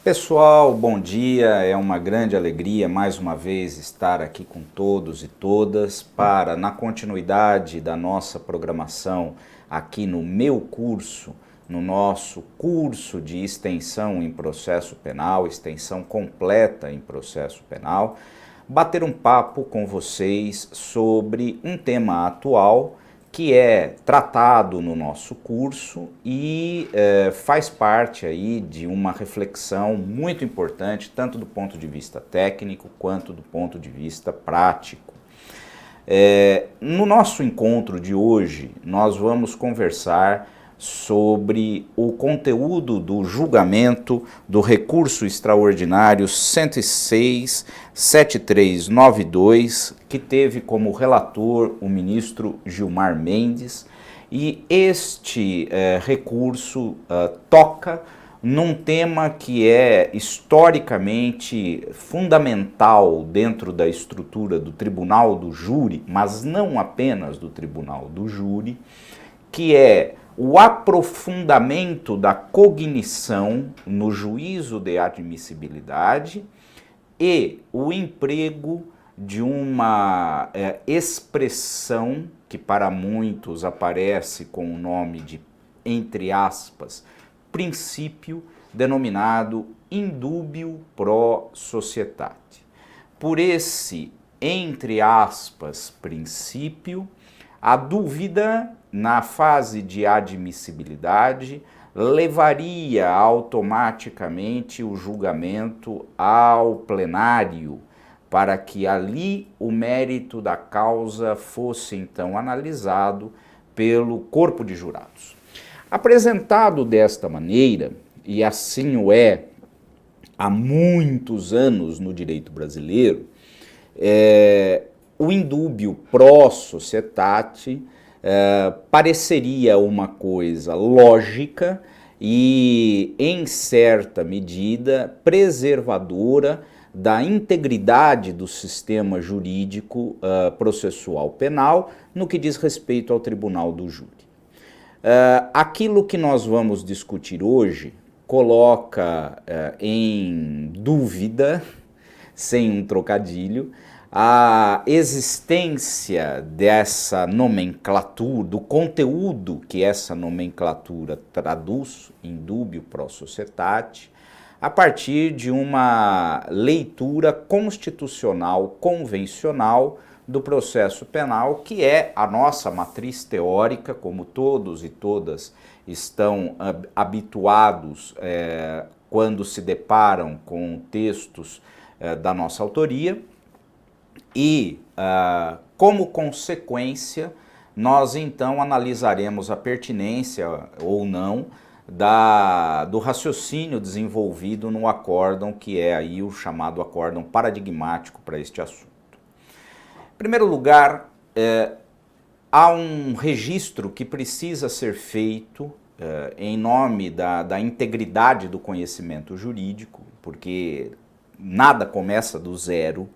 Pessoal, bom dia. É uma grande alegria mais uma vez estar aqui com todos e todas para, na continuidade da nossa programação aqui no meu curso, no nosso curso de extensão em processo penal, extensão completa em processo penal, bater um papo com vocês sobre um tema atual que é tratado no nosso curso e faz parte aí de uma reflexão muito importante, tanto do ponto de vista técnico quanto do ponto de vista prático. No nosso encontro de hoje, nós vamos conversar sobre o conteúdo do julgamento do recurso extraordinário 106.7392, que teve como relator o ministro Gilmar Mendes, e este recurso toca num tema que é historicamente fundamental dentro da estrutura do Tribunal do Júri, mas não apenas do Tribunal do Júri, que é o aprofundamento da cognição no juízo de admissibilidade e o emprego de uma expressão que para muitos aparece com o nome de, entre aspas, princípio denominado indúbio pro societate. Por esse, entre aspas, princípio, a dúvida na fase de admissibilidade levaria automaticamente o julgamento ao plenário, para que ali o mérito da causa fosse então analisado pelo corpo de jurados. Apresentado desta maneira, e assim o é há muitos anos no direito brasileiro, o indúbio pro societate pareceria uma coisa lógica e, em certa medida, preservadora da integridade do sistema jurídico processual penal no que diz respeito ao Tribunal do Júri. Aquilo que nós vamos discutir hoje coloca em dúvida, sem um trocadilho, a existência dessa nomenclatura, do conteúdo que essa nomenclatura traduz, indúbio pro societate, a partir de uma leitura constitucional convencional do processo penal, que é a nossa matriz teórica, como todos e todas estão habituados quando se deparam com textos da nossa autoria. E, como consequência, nós então analisaremos a pertinência ou não do raciocínio desenvolvido no acórdão, que é aí o chamado acórdão paradigmático para este assunto. Em primeiro lugar, há um registro que precisa ser feito em nome da integridade do conhecimento jurídico, porque nada começa do zero.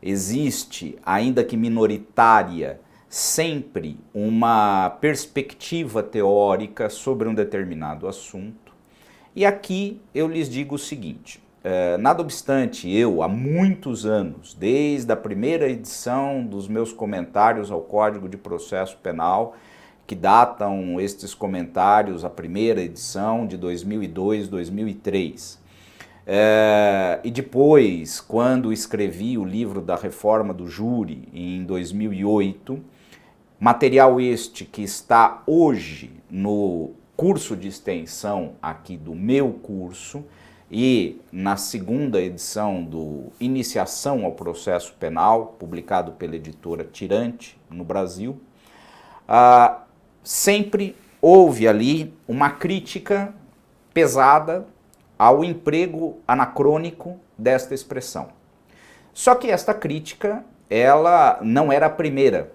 Existe, ainda que minoritária, sempre uma perspectiva teórica sobre um determinado assunto. E aqui eu lhes digo o seguinte, nada obstante eu, há muitos anos, desde a primeira edição dos meus comentários ao Código de Processo Penal, que datam estes comentários, a primeira edição de 2002, 2003, e depois, quando escrevi o livro da Reforma do Júri, em 2008, material este que está hoje no curso de extensão aqui do meu curso e na segunda edição do Iniciação ao Processo Penal, publicado pela editora Tirante, no Brasil, sempre houve ali uma crítica pesada ao emprego anacrônico desta expressão. Só que esta crítica, ela não era a primeira,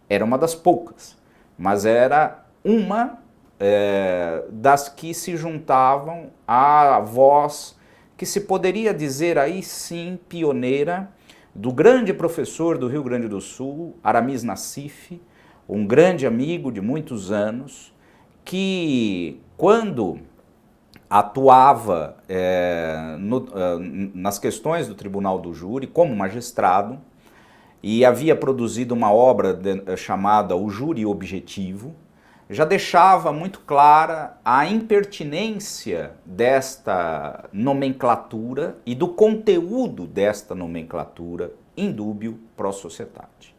era uma das poucas, mas era uma das que se juntavam à voz que se poderia dizer aí sim pioneira do grande professor do Rio Grande do Sul, Aramis Nassif, um grande amigo de muitos anos, que quando atuava nas questões do Tribunal do Júri como magistrado e havia produzido uma obra chamada O Júri Objetivo. Já deixava muito clara a impertinência desta nomenclatura e do conteúdo desta nomenclatura indúbio pro societate.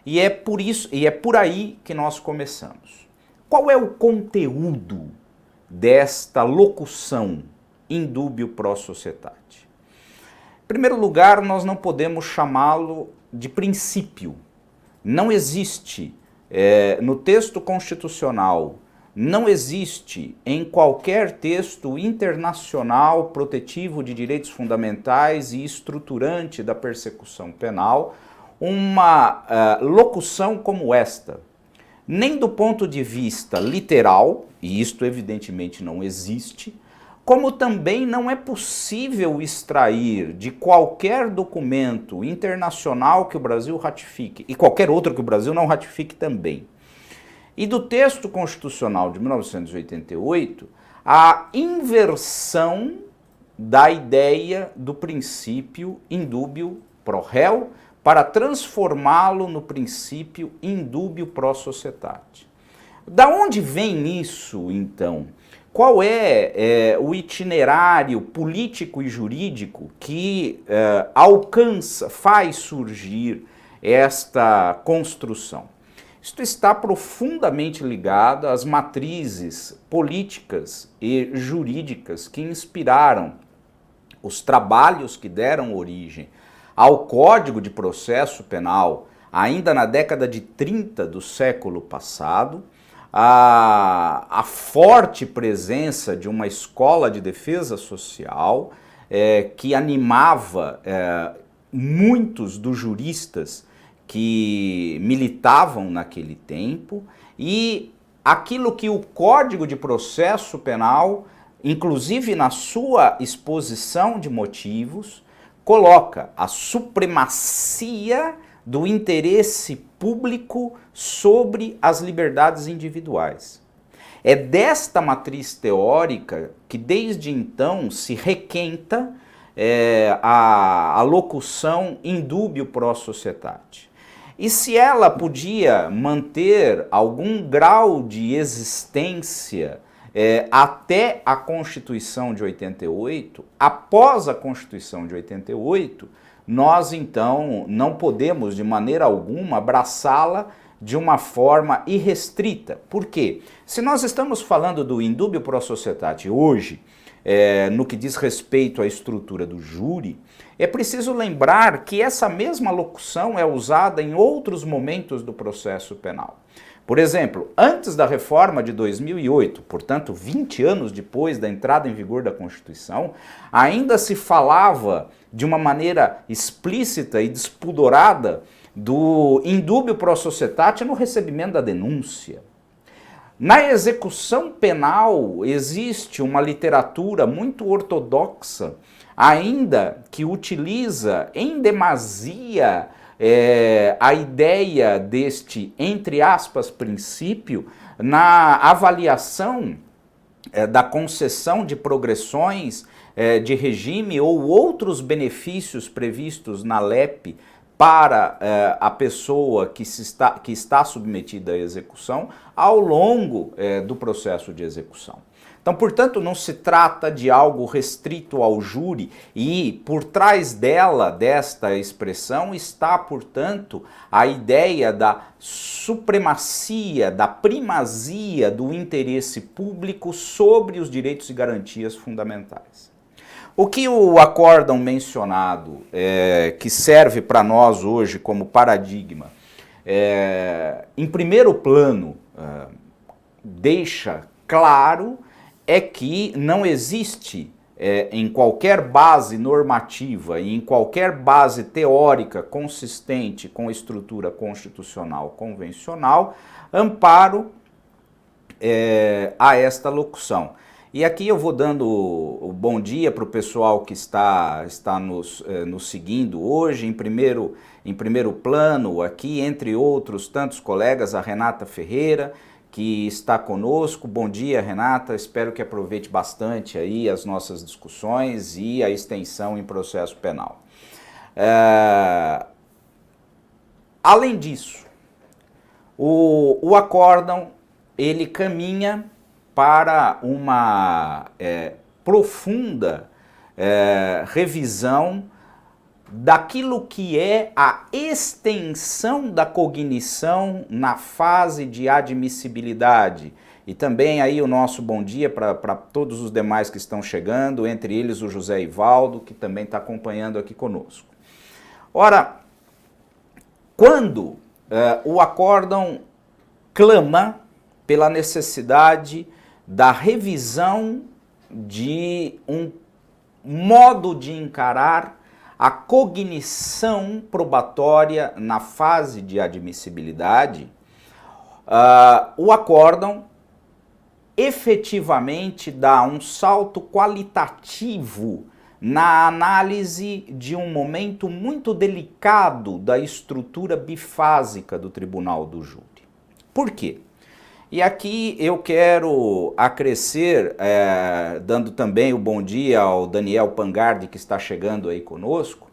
E é por isso, e é por aí que nós começamos. Qual é o conteúdo desta locução indúbio pro societate? Em primeiro lugar, nós não podemos chamá-lo de princípio. Não existe no texto constitucional, não existe em qualquer texto internacional protetivo de direitos fundamentais e estruturante da persecução penal uma locução como esta. Nem do ponto de vista literal, e isto evidentemente não existe, como também não é possível extrair de qualquer documento internacional que o Brasil ratifique, e qualquer outro que o Brasil não ratifique também, e do texto constitucional de 1988, a inversão da ideia do princípio indúbio pro réu para transformá-lo no princípio indúbio pro societate. Da onde vem isso, então? Qual é o itinerário político e jurídico que faz surgir esta construção? Isto está profundamente ligado às matrizes políticas e jurídicas que inspiraram os trabalhos que deram origem ao Código de Processo Penal, ainda na década de 30 do século passado, a forte presença de uma escola de defesa social que animava muitos dos juristas que militavam naquele tempo e aquilo que o Código de Processo Penal, inclusive na sua exposição de motivos, coloca a supremacia do interesse público sobre as liberdades individuais. É desta matriz teórica que desde então se requenta a locução indúbio pro societate. E se ela podia manter algum grau de existência até a Constituição de 88, após a Constituição de 88, nós então não podemos de maneira alguma abraçá-la de uma forma irrestrita. Por quê? Se nós estamos falando do indúbio pro societate hoje, no que diz respeito à estrutura do júri, é preciso lembrar que essa mesma locução é usada em outros momentos do processo penal. Por exemplo, antes da reforma de 2008, portanto 20 anos depois da entrada em vigor da Constituição, ainda se falava de uma maneira explícita e despudorada do indúbio pro societate no recebimento da denúncia. Na execução penal existe uma literatura muito ortodoxa, ainda que utiliza em demasia a ideia deste, entre aspas, princípio na avaliação da concessão de progressões de regime ou outros benefícios previstos na LEP para a pessoa que está submetida à execução ao longo do processo de execução. Então, portanto, não se trata de algo restrito ao júri e por trás desta expressão, está, portanto, a ideia da supremacia, da primazia do interesse público sobre os direitos e garantias fundamentais. O que o acórdão mencionado, que serve para nós hoje como paradigma, em primeiro plano, deixa claro é que não existe em qualquer base normativa e em qualquer base teórica consistente com a estrutura constitucional convencional amparo a esta locução. E aqui eu vou dando o bom dia para o pessoal que está nos seguindo hoje. Em primeiro plano, aqui, entre outros tantos colegas, a Renata Ferreira, que está conosco. Bom dia, Renata. Espero que aproveite bastante aí as nossas discussões e a extensão em processo penal. Além disso, o acórdão, ele caminha para uma profunda revisão daquilo que é a extensão da cognição na fase de admissibilidade. E também aí o nosso bom dia para todos os demais que estão chegando, entre eles o José Ivaldo, que também está acompanhando aqui conosco. Ora, quando o acórdão clama pela necessidade da revisão de um modo de encarar a cognição probatória na fase de admissibilidade, o acórdão efetivamente dá um salto qualitativo na análise de um momento muito delicado da estrutura bifásica do tribunal do júri. Por quê? E aqui eu quero acrescer, dando também o bom dia ao Daniel Pangardi, que está chegando aí conosco,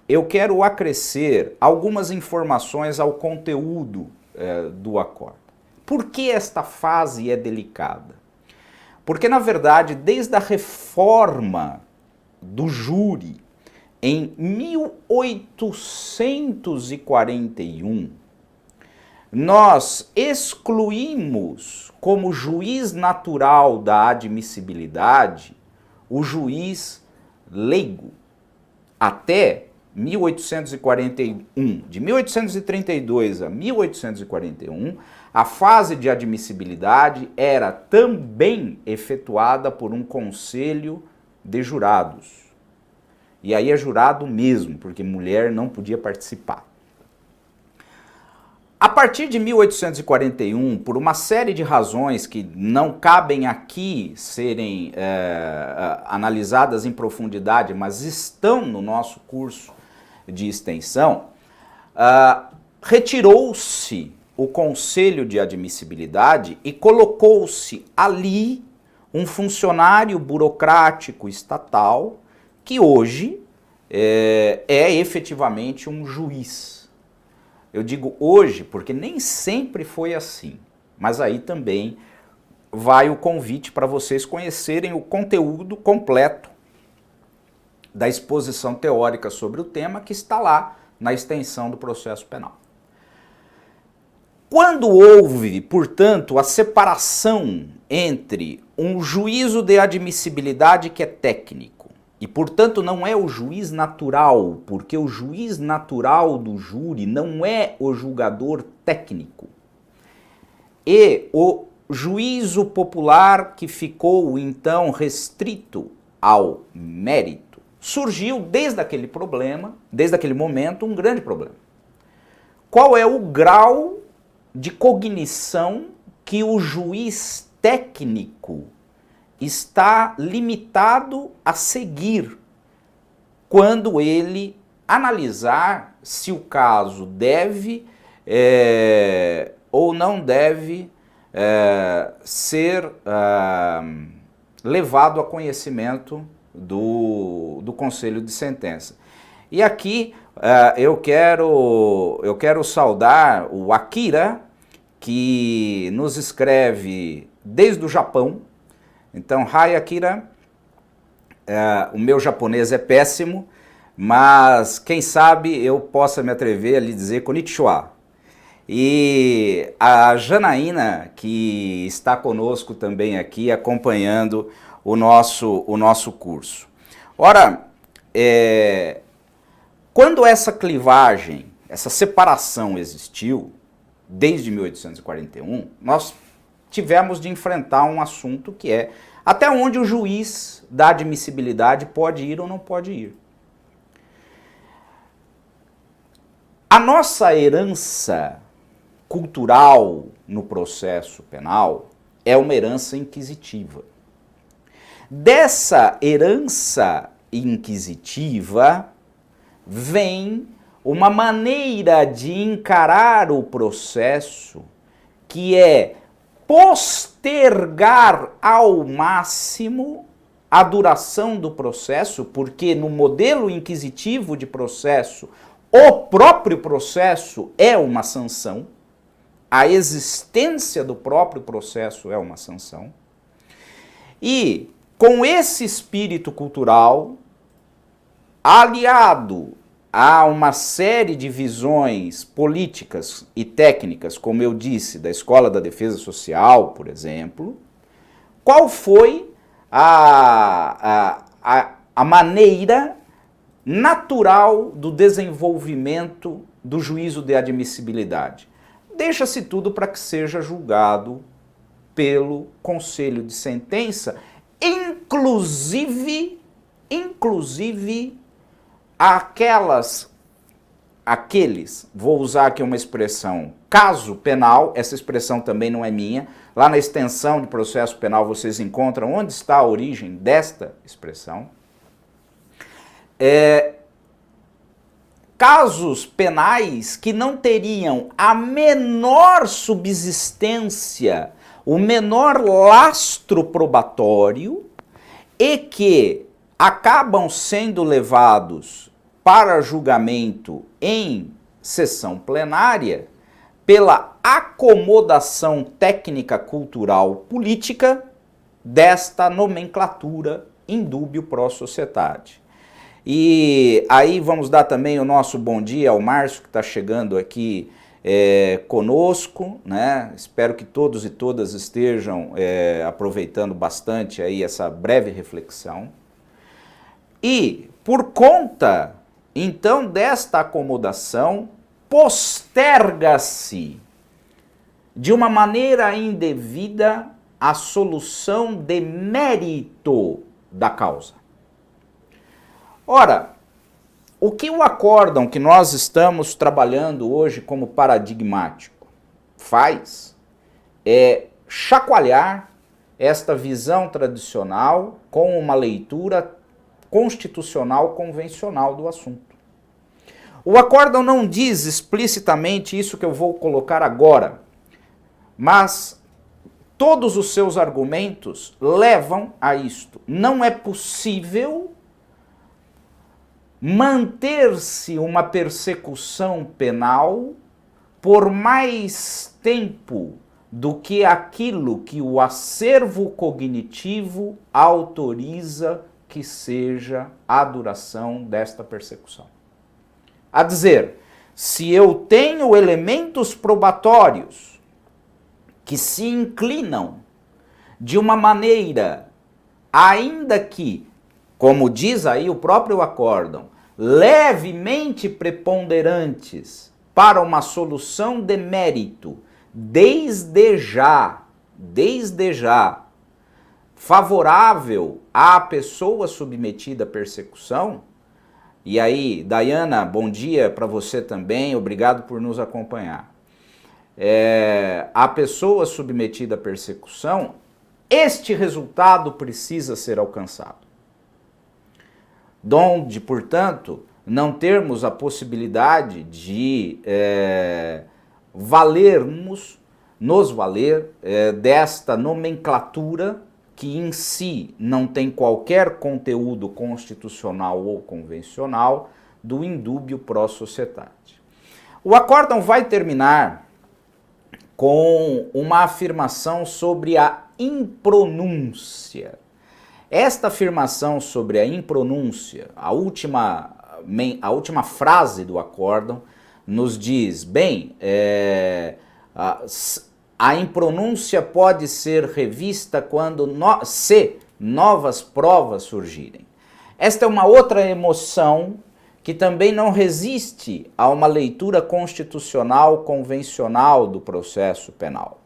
eu quero acrescer algumas informações ao conteúdo do acórdão. Por que esta fase é delicada? Porque, na verdade, desde a reforma do júri em 1841, nós excluímos como juiz natural da admissibilidade o juiz leigo. Até 1841, de 1832 a 1841, a fase de admissibilidade era também efetuada por um conselho de jurados. E aí é jurado mesmo, porque mulher não podia participar. A partir de 1841, por uma série de razões que não cabem aqui serem analisadas em profundidade, mas estão no nosso curso de extensão, retirou-se o Conselho de Admissibilidade e colocou-se ali um funcionário burocrático estatal que hoje é efetivamente um juiz. Eu digo hoje porque nem sempre foi assim, mas aí também vai o convite para vocês conhecerem o conteúdo completo da exposição teórica sobre o tema que está lá na extensão do processo penal. Quando houve, portanto, a separação entre um juízo de admissibilidade que é técnico, e, portanto, não é o juiz natural, porque o juiz natural do júri não é o julgador técnico. E o juízo popular que ficou, então, restrito ao mérito, surgiu desde aquele momento, um grande problema. Qual é o grau de cognição que o juiz técnico está limitado a seguir quando ele analisar se o caso deve ou não deve ser levado a conhecimento do Conselho de Sentença. E aqui eu quero saudar o Akira, que nos escreve desde o Japão. Então, hi Akira, o meu japonês é péssimo, mas quem sabe eu possa me atrever a lhe dizer konnichiwa. E a Janaína, que está conosco também aqui, acompanhando o nosso curso. Ora, quando essa clivagem, essa separação existiu, desde 1841, nós tivemos de enfrentar um assunto que é até onde o juiz da admissibilidade pode ir ou não pode ir. A nossa herança cultural no processo penal é uma herança inquisitiva. Dessa herança inquisitiva vem uma maneira de encarar o processo que é postergar ao máximo a duração do processo, porque no modelo inquisitivo de processo, o próprio processo é uma sanção, a existência do próprio processo é uma sanção. E com esse espírito cultural, aliado a uma série de visões políticas e técnicas, como eu disse, da Escola da Defesa Social, por exemplo, qual foi a maneira natural do desenvolvimento do juízo de admissibilidade? Deixa-se tudo para que seja julgado pelo Conselho de Sentença, inclusive aqueles, vou usar aqui uma expressão, caso penal, essa expressão também não é minha, lá na extensão de processo penal vocês encontram onde está a origem desta expressão. Casos penais que não teriam a menor subsistência, o menor lastro probatório e que acabam sendo levados para julgamento em sessão plenária pela acomodação técnica, cultural, política desta nomenclatura indúbio pró-sociedade. E aí vamos dar também o nosso bom dia ao Márcio, que está chegando aqui conosco, né? Espero que todos e todas estejam aproveitando bastante aí essa breve reflexão. E por conta, então, desta acomodação, posterga-se de uma maneira indevida a solução de mérito da causa. Ora, o que o acórdão que nós estamos trabalhando hoje como paradigmático faz é chacoalhar esta visão tradicional com uma leitura constitucional convencional do assunto. O acórdão não diz explicitamente isso que eu vou colocar agora, mas todos os seus argumentos levam a isto. Não é possível manter-se uma persecução penal por mais tempo do que aquilo que o acervo cognitivo autoriza que seja a duração desta persecução. A dizer, se eu tenho elementos probatórios que se inclinam de uma maneira, ainda que, como diz aí o próprio acórdão, levemente preponderantes para uma solução de mérito, desde já, favorável à pessoa submetida à persecução. E aí, Dayana, bom dia para você também, obrigado por nos acompanhar. A pessoa submetida à persecução, este resultado precisa ser alcançado. Donde, portanto, não termos a possibilidade de nos valer desta nomenclatura que em si não tem qualquer conteúdo constitucional ou convencional do indúbio pró-sociedade. O acórdão vai terminar com uma afirmação sobre a impronúncia. Esta afirmação sobre a impronúncia, a última frase do acórdão, nos diz, bem, a impronúncia pode ser revista quando se novas provas surgirem. Esta é uma outra emoção que também não resiste a uma leitura constitucional convencional do processo penal.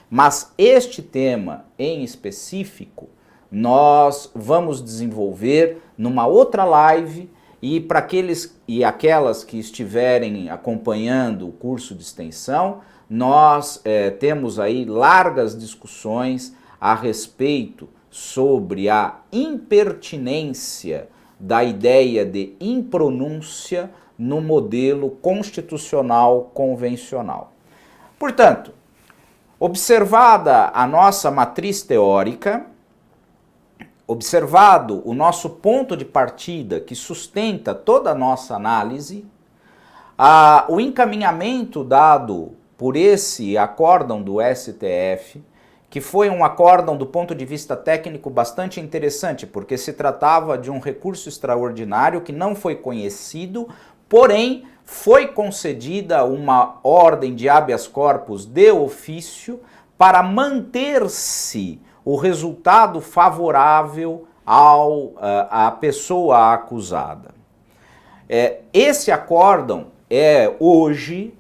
Mas este tema em específico nós vamos desenvolver numa outra live, e para aqueles e aquelas que estiverem acompanhando o curso de extensão, nós temos aí largas discussões a respeito sobre a impertinência da ideia de impronúncia no modelo constitucional convencional. Portanto, Observada a nossa matriz teórica, observado o nosso ponto de partida que sustenta toda a nossa análise, o encaminhamento dado por esse acórdão do STF, que foi um acórdão do ponto de vista técnico bastante interessante, porque se tratava de um recurso extraordinário que não foi conhecido, porém foi concedida uma ordem de habeas corpus de ofício para manter-se o resultado favorável à pessoa acusada. Esse acórdão é hoje,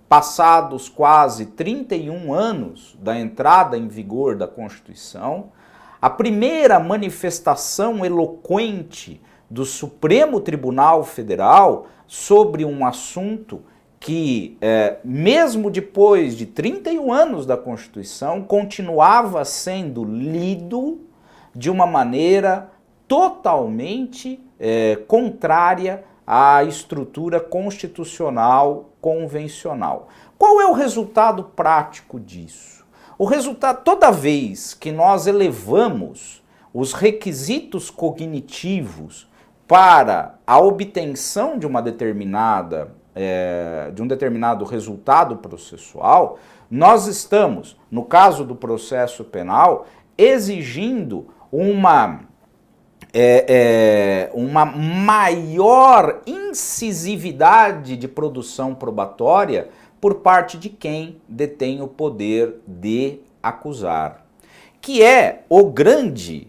passados quase 31 anos da entrada em vigor da Constituição, a primeira manifestação eloquente do Supremo Tribunal Federal sobre um assunto que, mesmo depois de 31 anos da Constituição, continuava sendo lido de uma maneira totalmente contrária à estrutura constitucional convencional. Qual é o resultado prático disso? O resultado, toda vez que nós elevamos os requisitos cognitivos para a obtenção de uma determinada, de um determinado resultado processual, nós estamos, no caso do processo penal, exigindo uma maior incisividade de produção probatória por parte de quem detém o poder de acusar, que é o grande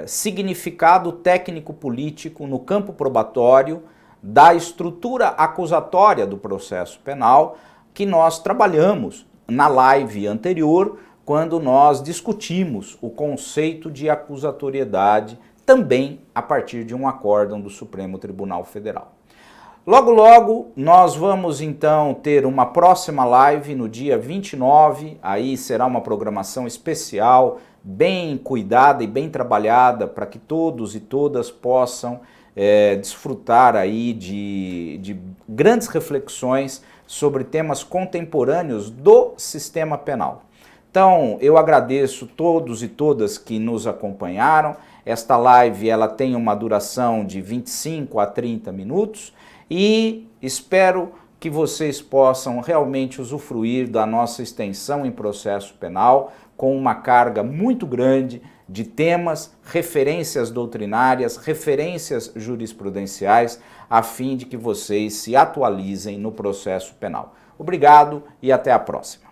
significado técnico-político no campo probatório da estrutura acusatória do processo penal que nós trabalhamos na live anterior, quando nós discutimos o conceito de acusatoriedade, também a partir de um acórdão do Supremo Tribunal Federal. Logo, logo, nós vamos então ter uma próxima live no dia 29, aí será uma programação especial, bem cuidada e bem trabalhada, para que todos e todas possam desfrutar aí de grandes reflexões sobre temas contemporâneos do sistema penal. Então, eu agradeço todos e todas que nos acompanharam. Esta live ela tem uma duração de 25 a 30 minutos e espero que vocês possam realmente usufruir da nossa extensão em processo penal com uma carga muito grande de temas, referências doutrinárias, referências jurisprudenciais, a fim de que vocês se atualizem no processo penal. Obrigado e até a próxima.